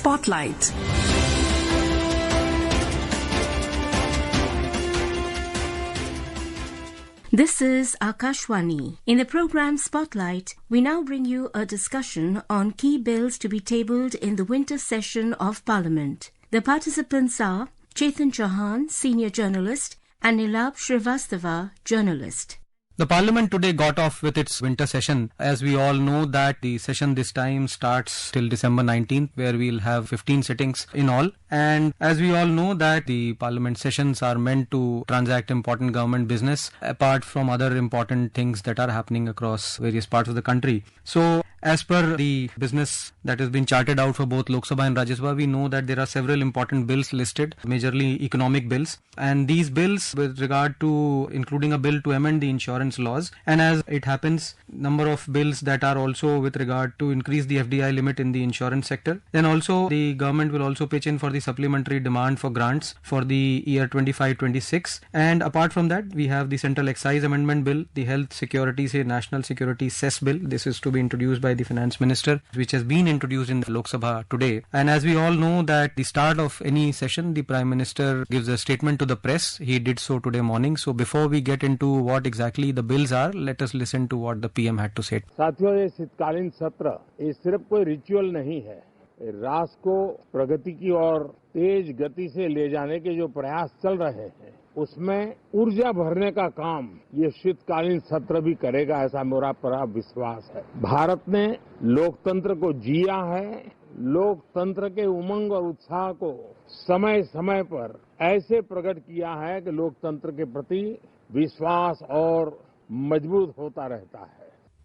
Spotlight. This is Akashwani. In the program Spotlight, we now bring you a discussion on key bills to be tabled in the winter session of Parliament. The participants are Chetan Chauhan, senior journalist, and Nilab Shrivastava, journalist. The Parliament today got off with its winter session. As we all know that the session this time starts till December 19th, where we'll have 15 sittings in all. And as we all know that the Parliament sessions are meant to transact important government business apart from other important things that are happening across various parts of the country. So as per the business that has been charted out for both Lok Sabha and Rajya Sabha, we know that there are several important bills listed, majorly economic bills. And these bills with regard to including a bill to amend the insurance laws, and as it happens, number of bills that are also with regard to increase the FDI limit in the insurance sector. Then also the government will also pitch in for the supplementary demand for grants for the year 25-26. And apart from that, we have the Central Excise Amendment Bill, the Health Security National Security Cess Bill. This is to be introduced by the Finance Minister, which has been introduced in Lok Sabha today. And as we all know that the start of any session, the Prime Minister gives a statement to the press. He did so today morning. So before we get into what exactly the bills are, let us listen to what the PM had to say. साथियों, ये शीतकालीन सत्र ये सिर्फ कोई ritual नहीं है. राष्ट्र को प्रगति की ओर तेज गति से ले जाने के जो प्रयास चल रहे हैं, उसमें ऊर्जा भरने का काम ये शीतकालीन सत्र भी करेगा, ऐसा मेरा पूरा विश्वास है. भारत ने लोकतंत्र को जिया है. लोकतंत्र के उमंग और उत्साह को समय समय पर ऐसे प्रकट किया है कि लोकतंत्र के प्रति विश्वास और मजबूत होता रहता है.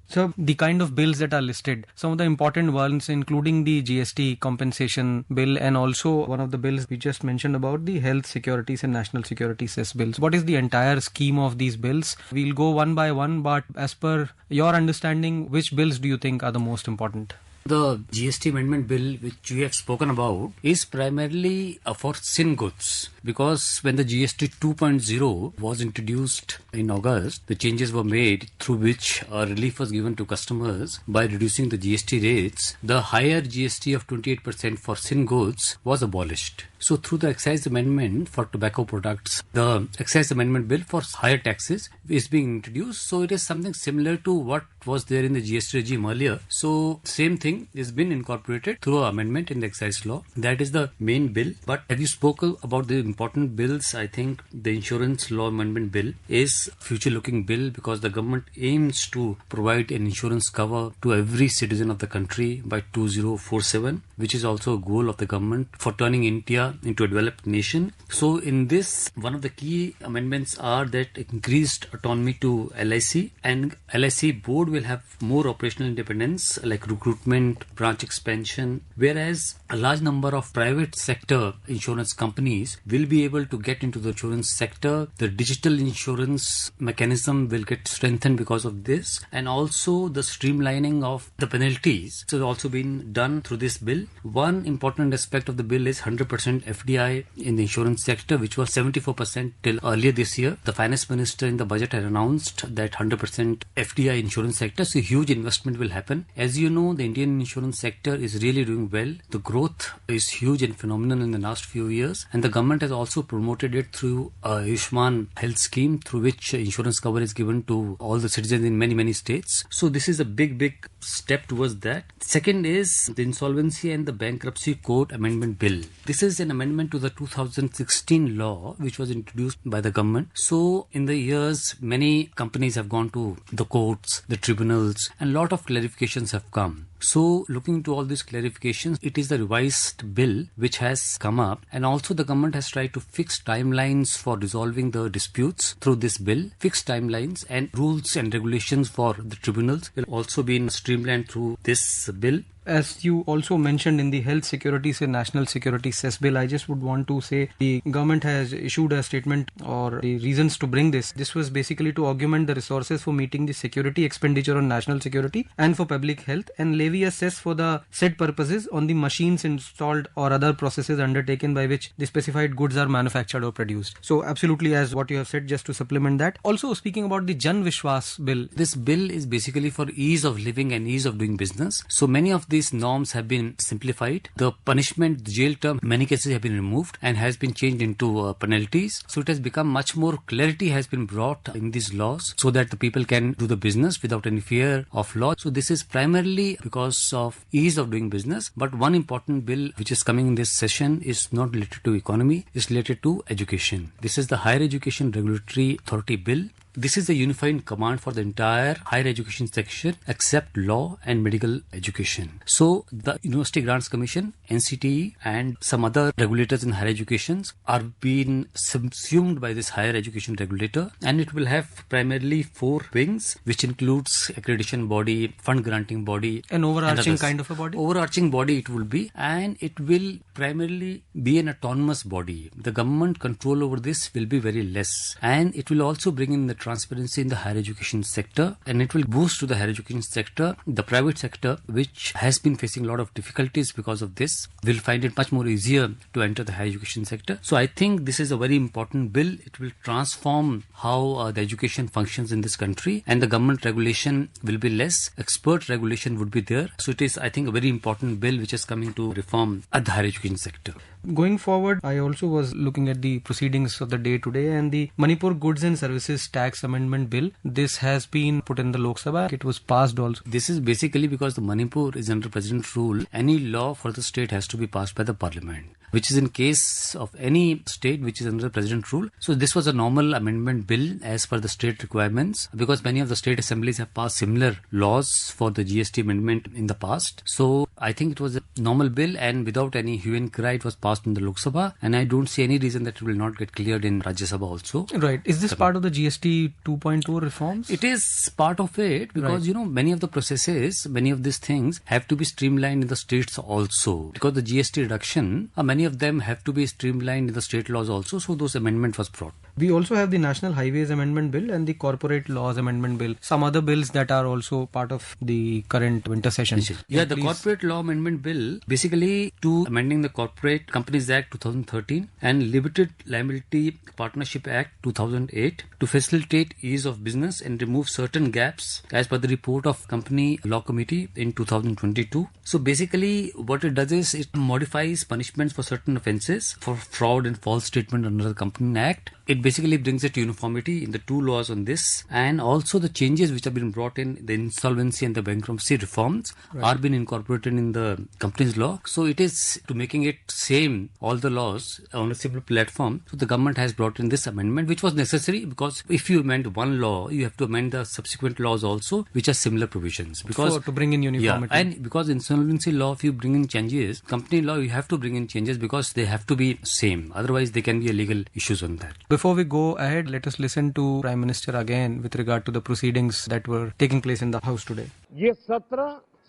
So the kind of bills that are listed, some of the important ones including the GST compensation bill and also one of the bills we just mentioned about the health securities and national security cess bills. What is the entire scheme of these bills? We'll go one by one, but as per your understanding, which bills do you think are the most important? The GST amendment bill which we have spoken about is primarily for sin goods, because when the GST 2.0 was introduced in August, the changes were made through which relief was given to customers by reducing the GST rates. The higher GST of 28% for sin goods was abolished. So through the excise amendment for tobacco products, the excise amendment bill for higher taxes is being introduced. So it is something similar to what was there in the GST regime earlier. So same thing is been incorporated through an amendment in the excise law. That is the main bill. But as you spoke about the important bills, I think the insurance law amendment bill is future looking bill, because the government aims to provide an insurance cover to every citizen of the country by 2047, which is also a goal of the government for turning India into a developed nation. So in this, one of the key amendments are that increased autonomy to LIC, and LIC board will have more operational independence like recruitment, branch expansion, whereas a large number of private sector insurance companies will be able to get into the insurance sector. The digital insurance mechanism will get strengthened because of this, and also the streamlining of the penalties has also been done through this bill. One important aspect of the bill is 100% FDI in the insurance sector, which was 74% till earlier this year. The finance minister in the budget had announced that 100% FDI insurance sector, so huge investment will happen. As you know, the Indian insurance sector is really doing well. The growth is huge and phenomenal in the last few years, and the government has also promoted it through Ayushman health scheme, through which insurance cover is given to all the citizens in many states. So this is a big step towards that. Second is the insolvency and the bankruptcy code amendment bill. This is an amendment to the 2016 law which was introduced by the government. So in the years, many companies have gone to the courts, the tribunals, and a lot of clarifications have come. So looking to all these clarifications, it is the revised bill which has come up, and also the government has tried to fix timelines for resolving the disputes through this bill. Fixed timelines and rules and regulations for the tribunals will also be streamlined through this bill. As you also mentioned in the Health Securities and National Security Cess Bill, I just would want to say the government has issued a statement or the reasons to bring this. This was basically to augment the resources for meeting the security expenditure on national security and for public health, and levy a cess for the said purposes on the machines installed or other processes undertaken by which the specified goods are manufactured or produced. So absolutely, as what you have said, just to supplement that. Also speaking about the Jan Vishwas bill. This bill is basically for ease of living and ease of doing business. So many of these norms have been simplified. The punishment, the jail term, many cases have been removed and has been changed into penalties. So it has become much more clarity has been brought in these laws so that the people can do the business without any fear of law. So this is primarily because of ease of doing business. But one important bill which is coming in this session is not related to economy, it's related to education. This is the Higher Education Regulatory Authority Bill. This is the unifying command for the entire higher education section except law and medical education. So the University Grants Commission, NCTE and some other regulators in higher education are being subsumed by this higher education regulator, and it will have primarily 4 wings, which includes accreditation body, fund granting body. An overarching kind of a body? Overarching body it will be, and it will primarily be an autonomous body. The government control over this will be very less, and it will also bring in the transparency in the higher education sector, and it will boost to the higher education sector. The private sector, which has been facing a lot of difficulties because of this, will find it much more easier to enter the higher education sector. So I think this is a very important bill. It will transform how the education functions in this country, and the government regulation will be less. Expert regulation would be there. So it is, I think, a very important bill which is coming to reform at the higher education sector. Going forward, I also was looking at the proceedings of the day today, and the Manipur Goods and Services Tax Amendment Bill. This has been put in the Lok Sabha. It was passed also. This is basically because the Manipur is under President rule. Any law for the state has to be passed by the Parliament, which is in case of any state which is under President rule. So this was a normal amendment bill as per the state requirements, because many of the state assemblies have passed similar laws for the GST amendment in the past. So I think it was a normal bill, and without any hue and cry it was passed in the Lok Sabha, and I don't see any reason that it will not get cleared in Rajya Sabha also. Right. Is this part of the GST 2.2 reforms? It is part of it because, many of the processes, many of these things have to be streamlined in the states also. Because the GST reduction, many of them have to be streamlined in the state laws also. So those amendment was brought. We also have the National Highways Amendment Bill and the Corporate Laws Amendment Bill. Some other bills that are also part of the current winter session. Yeah, the Corporate Law Amendment Bill, basically to amending the Corporate Companies Act 2013 and Limited Liability Partnership Act 2008 to facilitate ease of business and remove certain gaps as per the report of Company Law Committee in 2022. So basically what it does is it modifies punishments for certain offences for fraud and false statement under the Company Act. It basically brings it uniformity in the 2 laws on this, and also the changes which have been brought in the insolvency and the bankruptcy reforms are being incorporated in the company's law. So it is to making it same, all the laws on a simple platform. So the government has brought in this amendment, which was necessary, because if you amend one law, you have to amend the subsequent laws also, which are similar provisions. Because to bring in uniformity. Yeah, and because insolvency law, if you bring in changes, company law, you have to bring in changes because they have to be same. Otherwise, there can be a legal issues on that. Before we go ahead, let us listen to Prime Minister again with regard to the proceedings that were taking place in the House today. ये सत्र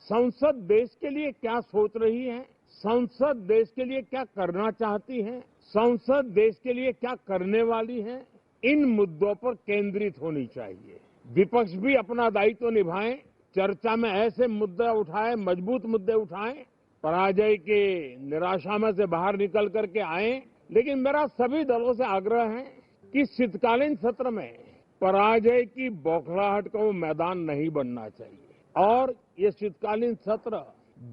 संसद देश के लिए क्या सोच रही है, संसद देश के लिए क्या करना चाहती है, संसद देश के लिए क्या करने वाली है, इन मुद्दों पर केंद्रित होनी चाहिए. विपक्ष भी अपना दायित्व निभाए, चर्चा में ऐसे मुद्दे उठाए, मजबूत मुद्दे उठाए, पराजय के निराशा में से बाहर निकल करके आए. लेकिन मेरा सभी दलों से आग्रह है कि शीतकालीन सत्र में पराजय की बौखलाहट का वो मैदान नहीं बनना चाहिए, और ये शीतकालीन सत्र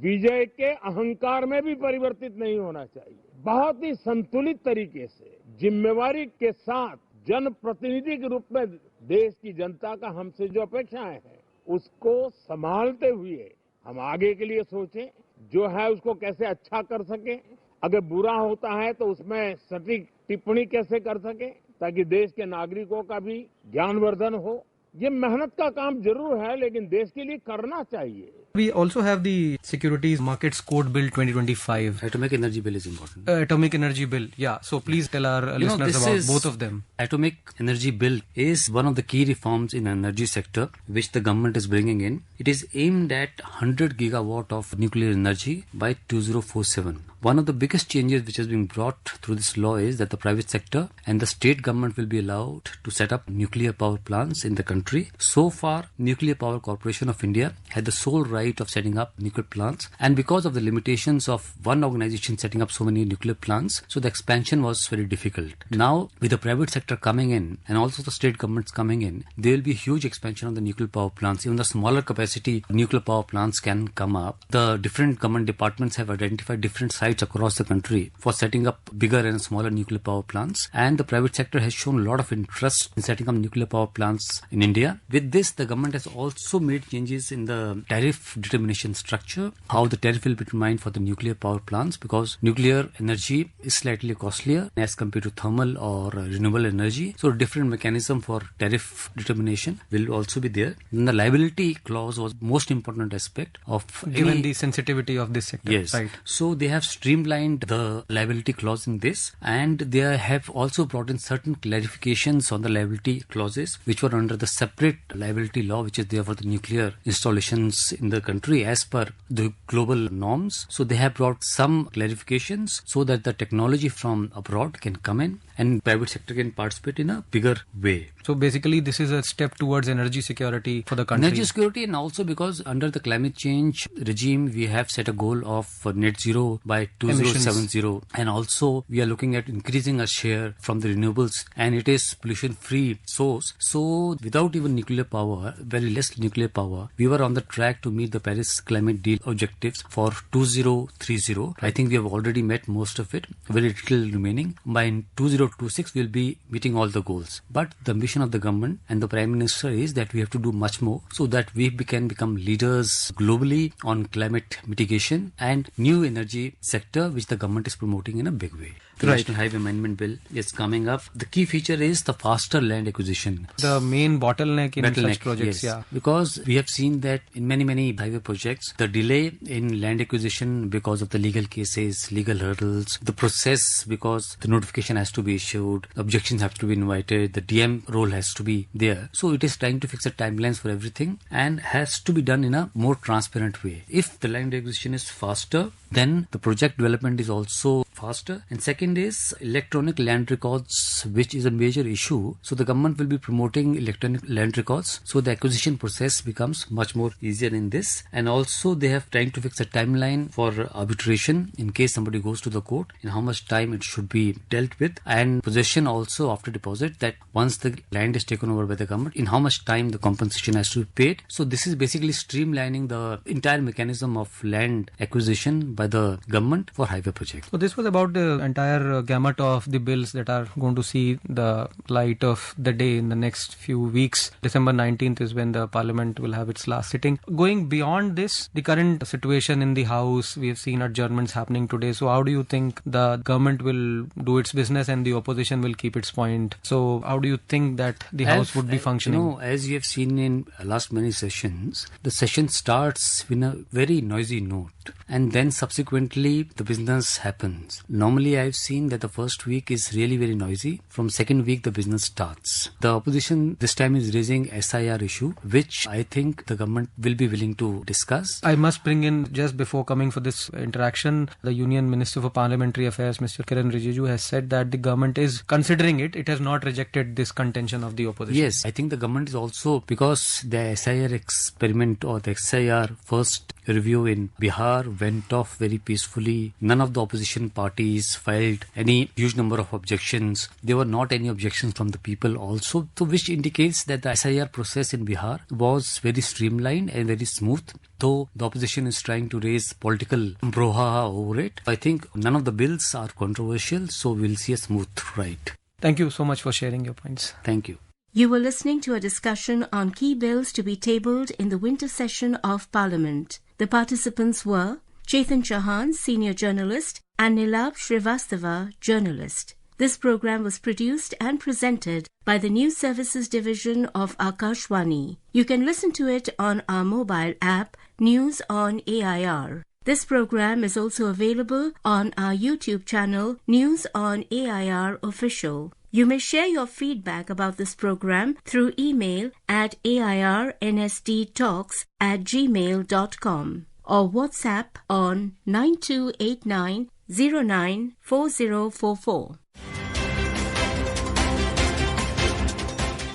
विजय के अहंकार में भी परिवर्तित नहीं होना चाहिए. बहुत ही संतुलित तरीके से जिम्मेवारी के साथ जनप्रतिनिधि के रूप में देश की जनता का हमसे जो अपेक्षाएं हैं उसको संभालते हुए हम आगे के लिए सोचें, जो है उसको कैसे अच्छा कर सके, अगर बुरा होता है तो उसमें सटीक टिप्पणी कैसे कर सके ताकि देश के नागरिकों का भी ज्ञानवर्धन हो. ये मेहनत का काम जरूर है, लेकिन देश के लिए करना चाहिए. We also have the Securities Markets Code Bill 2025. Atomic Energy Bill is important. Atomic Energy Bill, yeah. So please tell our listeners about both of them. Atomic Energy Bill is one of the key reforms in the energy sector which the government is bringing in. It is aimed at 100 gigawatt of nuclear energy by 2047. one of the biggest changes which has been brought through this law is that the private sector and the state government will be allowed to set up nuclear power plants in the country. So far, Nuclear Power Corporation of India had the sole right of setting up nuclear plants, and because of the limitations of one organization setting up so many nuclear plants, so the expansion was very difficult. Now, with the private sector coming in and also the state governments coming in, there will be huge expansion of the nuclear power plants. Even the smaller capacity nuclear power plants can come up. The different government departments have identified different sites across the country for setting up bigger and smaller nuclear power plants, and the private sector has shown a lot of interest in setting up nuclear power plants in India. With this, the government has also made changes in the tariff determination structure, how the tariff will be determined for the nuclear power plants, because nuclear energy is slightly costlier as compared to thermal or renewable energy. So a different mechanism for tariff determination will also be there. Then the liability clause was most important aspect of given the sensitivity of this sector. Yes. Right. So they have streamlined the liability clause in this, and they have also brought in certain clarifications on the liability clauses which were under the separate liability law which is there for the nuclear installations in the country as per the global norms. So they have brought some clarifications so that the technology from abroad can come in and private sector can participate in a bigger way. So basically this is a step towards energy security for the country. Energy security, and also because under the climate change regime we have set a goal of net zero by 2070 emissions. And also we are looking at increasing our share from the renewables, and it is pollution free source. So without even nuclear power, very less nuclear power, we were on the track to meet the Paris climate deal objectives for 2030. I think we have already met most of it, very little remaining. By 2026 we will be meeting all the goals. But the mission of the government and the Prime Minister is that we have to do much more so that we can become leaders globally on climate mitigation and new energy sector which the government is promoting in a big way. The National Highway Amendment Bill is coming up. The key feature is the faster land acquisition. The main bottleneck in such projects, yes. Because we have seen that in many highway projects, the delay in land acquisition because of the legal cases, legal hurdles, the process because the notification has to be issued, objections have to be invited, the DM role has to be there. So it is trying to fix the timelines for everything and has to be done in a more transparent way. If the land acquisition is faster, then the project development is also faster. And second is electronic land records, which is a major issue. So the government will be promoting electronic land records, so the acquisition process becomes much more easier in this. And also they have trying to fix a timeline for arbitration in case somebody goes to the court, in how much time it should be dealt with, and possession also after deposit, that once the land is taken over by the government, in how much time the compensation has to be paid. So this is basically streamlining the entire mechanism of land acquisition by the government for highway projects. So this was about the entire gamut of the bills that are going to see the light of the day in the next few weeks. December 19th is when the Parliament will have its last sitting. Going beyond this, the current situation in the House, we have seen adjournments happening today. So how do you think the government will do its business and the opposition will keep its point? So how do you think that the House would be functioning? As you have seen in last many sessions, the session starts with a very noisy note, and then subsequently the business happens. Normally I've seen that the first week is really very noisy. From second week the business starts. The opposition this time is raising SIR issue, which I think the government will be willing to discuss. I must bring in, just before coming for this interaction, the Union Minister for Parliamentary Affairs, Mr. Kiran Rijiju, has said that the government is considering it. It has not rejected this contention of the opposition. Yes, I think the government is also, because the SIR experiment or the SIR first review in Bihar went off very peacefully. None of the opposition parties filed any huge number of objections. There were not any objections from the people also, so which indicates that the SIR process in Bihar was very streamlined and very smooth. Though the opposition is trying to raise political brouhaha over it, I think none of the bills are controversial, so we'll see a smooth ride. Thank you so much for sharing your points. Thank you. You were listening to a discussion on key bills to be tabled in the winter session of Parliament. The participants were Chetan Chauhan, senior journalist, and Nilab Shrivastava, journalist. This program was produced and presented by the News Services Division of Akashwani. You can listen to it on our mobile app, News on AIR. This program is also available on our YouTube channel, News on AIR Official. You may share your feedback about this program through email at airnsttalks@gmail.com or WhatsApp on 9289 094044.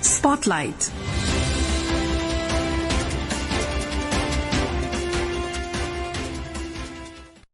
Spotlight.